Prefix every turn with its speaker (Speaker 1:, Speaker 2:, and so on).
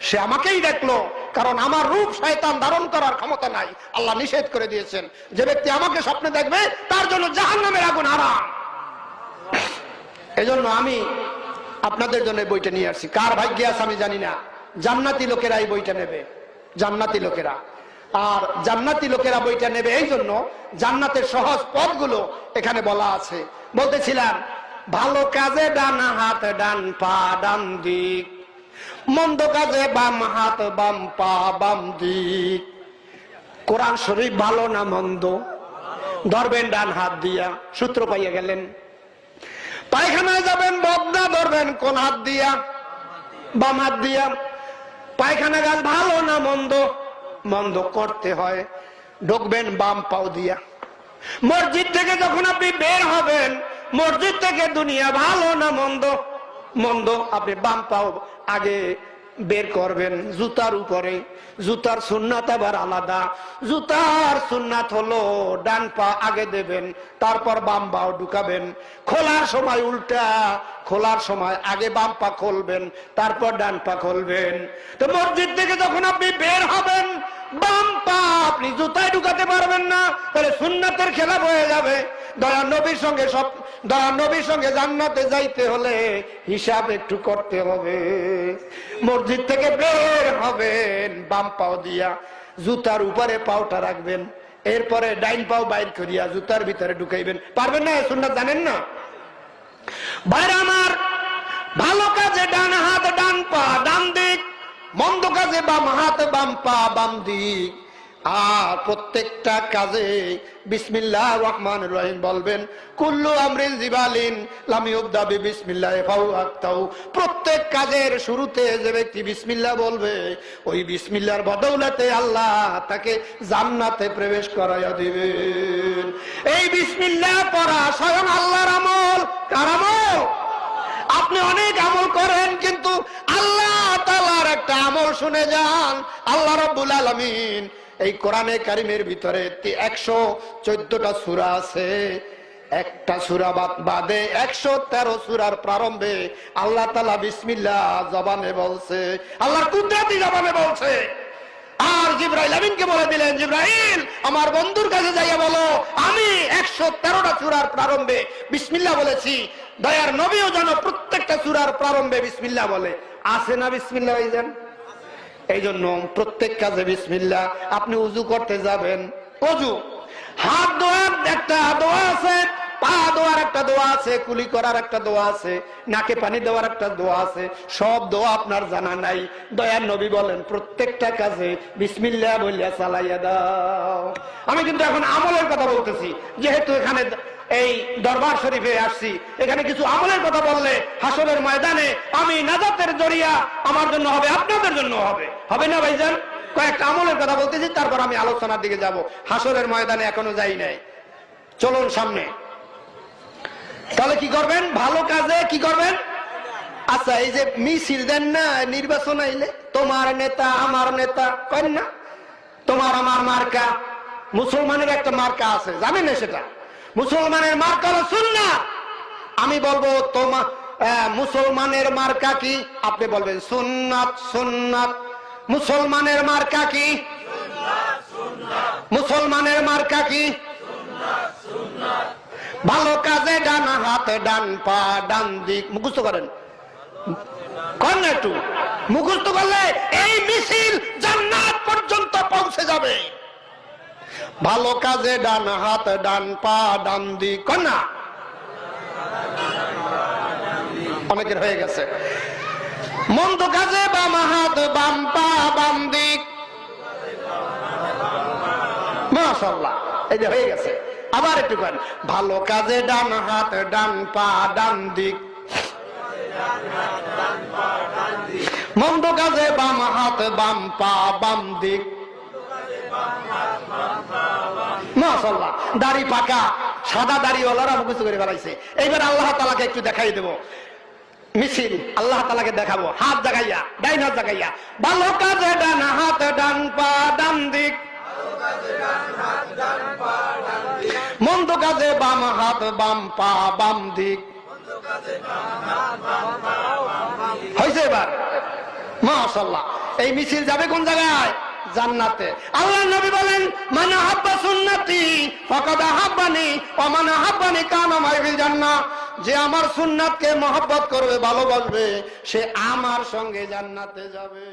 Speaker 1: সে আমাকেই দেখলো, কারণ আমার রূপ শয়তান ধারণ করার ক্ষমতা নাই। আল্লাহ নিষেধ করে দিয়েছেন, যে ব্যক্তি আমাকে স্বপ্নে দেখবে তার জন্য জাহান্নামের আগুন হারাম। এজন্য আমি আপনাদের জন্য বইটা নিয়ে আসছি। কার ভাগ্যে আছে আমি জানি না, জান্নাতি লোকেরা এই বইটা নেবে, জান্নাতি লোকেরা। আর জান্নাতি লোকেরা বইটা নেবে এই জন্য, জান্নাতের সহজ পথগুলো এখানে বলা আছে। বলতেছিলাম, ভালো কাজে ডান হাত ডান পা ডান দিক, মন্দ কাজে বাম হাত বাম পা বাম দিক। কোরআন শরীফ ভালো না মন্দ? ধরবেন ডান হাত দিয়া, সূত্র পাইয়া গেলেন। পায়খানায় যাবেন বদনা ধরবেন কোন হাত দিয়া? বাম হাত দিয়া। পায়খানা গাছ ভালো না মন্দ? মন্দ করতে হয়, ঢুকবেন বাম পাও দিয়া। মসজিদ থেকে যখন আপনি বের হবেন, মসজিদ থেকে দুনিয়া ভালো না মন্দ? মন্দ। আপনি বাম পাও আগে বের করবেন জুতার উপরে। জুতার সুন্নাত আবার আলাদা। জুতার সুন্নাত হলো ডান পা আগে দেবেন, তারপর বাম পাও ঢুকাবেন। খোলার সময় উল্টা, খোলার সময় আগে বাম পা খুলবেন, তারপর ডান পা খুলবেন। তো মসজিদ থেকে যখন আপনি বের হবেন, বাম পা আপনি জুতায় ঢুকাতে পারবেন না, তাহলে সুন্নাতের খেলাপ হয়ে যাবে। দয়া নবীর সঙ্গে দয়া নবীর সঙ্গে জান্নাতে যাইতে হলে হিসাব একটু করতে হবে। মসজিদ থেকে বের হবেন বাম পাও দিয়া, জুতার উপরে পাওটা রাখবেন, এরপরে ডাইন পাও বাইর করিয়া জুতার ভিতরে ঢুকাইবেন। পারবেন না? সুন্নাত জানেন না? বাইরে আমার, ভালো কাজে ডান হাত ডান পা ডান দিক, মন্দ কাজে বাম হাত বাম পা বাম দিক। আর প্রত্যেকটা কাজে বিসমিল্লাহির রহমানির রহিম বলবেন। কুল্লু আমরিন জিবালিন লাম ইউবদা বিসমিল্লাহি ফাহুয়াক্তাউ। প্রত্যেক কাজের শুরুতে যে ব্যক্তি বিসমিল্লাহ বলবে, ওই বিসমিল্লাহর বদৌলতে আল্লাহ তাকে জান্নাতে প্রবেশ করাইয়া দিবেন। এই বিসমিল্লাহ পড়া স্বয়ং আল্লাহর আমল। কার আমল? আপনি অনেক আমল করেন, কিন্তু আল্লাহ তাআলার একটা আমল শুনে যান। আল্লাহ রাব্বুল আলামিন এই কোরআনে কারিমের ভিতরে 114টা সূরা আছে। একটা সূরা বাদে 113 সূরার প্রারম্ভে আল্লাহ তাআলা বিসমিল্লাহ জবানে বলছে, আল্লাহর কুদরতি জবানে বলছে। আর জিবরাইল আমিনকে বলে দিলেন, জিবরাইল আমার বন্ধুর কাছে যাইয়া বলো আমি 113টা সূরার প্রারম্ভে বিসমিল্লাহ বলেছি। দয়ার নবীও যেন প্রত্যেকটা সূরার প্রারম্ভে বিসমিল্লাহ বলে। আছে না বিসমিল্লাহ? এই জন্য প্রত্যেক কাজে বিসমিল্লাহ। আপনি উযু করতে যাবেন, ওযু, হাত ধোয়ার একটা দোয়া আছে, পা ধোয়ার একটা দোয়া আছে, কুলি করার একটা দোয়া আছে, নাকে পানি দেওয়ার একটা দোয়া আছে। সব দোয়া আপনার জানা নাই। দয়ার নবী বলেন প্রত্যেকটা কাজে বিসমিল্লাহ বলিয়া চালাইয়া দাও। আমি কিন্তু এখন আমলের কথা বলতেছি, যেহেতু এখানে এই দরবার শরীফে আসছি, এখানে কিছু আমলের কথা বললে হাসরের ময়দানে আমি নাজাতের জরিয়া আমার জন্য হবে, আপনাদের জন্য হবে। হবে না ভাইজান? কয়েকটা আমলের কথা বলতেছি, তারপর আমি আলোচনার দিকে যাব। হাসরের ময়দানে এখনো যাই নাই, চলুন সামনে। তাহলে কি করবেন? ভালো কাজে কি করবেন? আচ্ছা, এই যে মিছিল দেন না নির্বাচন আইলে, তোমার নেতা আমার নেতা করেন না, তোমার আমার মার্কা। মুসলমানের একটা মার্কা আছে, জানেন না সেটা? মুসলমানের মার্কা হলো সুন্নাত। আমি বলবো তোমার মুসলমানের মার্কা কি? আপনি বলবেন সুন্নাত। সুন্নাত। মুসলমানের মার্কা কি? মুসলমানের মার্কা কি? ভালো কাজে ডান হাত ডান পা ডান দিক। মুখস্থ করেন, করেন না একটু? মুখস্থ করলে এই মিছিল জান্নাত পর্যন্ত পৌঁছে যাবে। ভালো কাজে ডান হাত ডান পা ডান দিক, কর না? অনেকের হয়ে গেছে। মন্দ কাজে বাম হাত বাম পা বাম দিক। মাশাআল্লাহ, এই যে হয়ে গেছে। আবার একটু করেন, ভালো কাজে ডান হাত ডান পা ডান দিক। মন্দ কাজে বাম হাত বাম পা বাম দিক। মাশাআল্লাহ, দাড়ি পাকা সাদা দাড়িওয়ালারা মুখস্থ করে বেড়াইছে। এইবার আল্লাহ তাআলাকে একটু দেখাই দেব মিছিল, আল্লাহ তাআলাকে দেখাবো। হাত জাগাইয়া, ডাইন হাত জাগাইয়া, ভালো কাজে ডান হাত ডান পা ডান দিক। মন্দ কাজে বাম হাত বাম পা বাম দিক। হয়েছে এবার? মাশাআল্লাহ। এই মিছিল যাবে কোন জায়গায়? জান্নাতে। আল্লাহ নবী বলেন, মান আহাব্বা সুন্নতি ফাকাদ আহাব্বানি ওয়া মান আহাব্বানি কানা মাই ফিল জান্নাহ। যে আমার সুন্নাতকে মহব্বত করবে, ভালোবাসবে, সে আমার সঙ্গে জান্নাতে যাবে।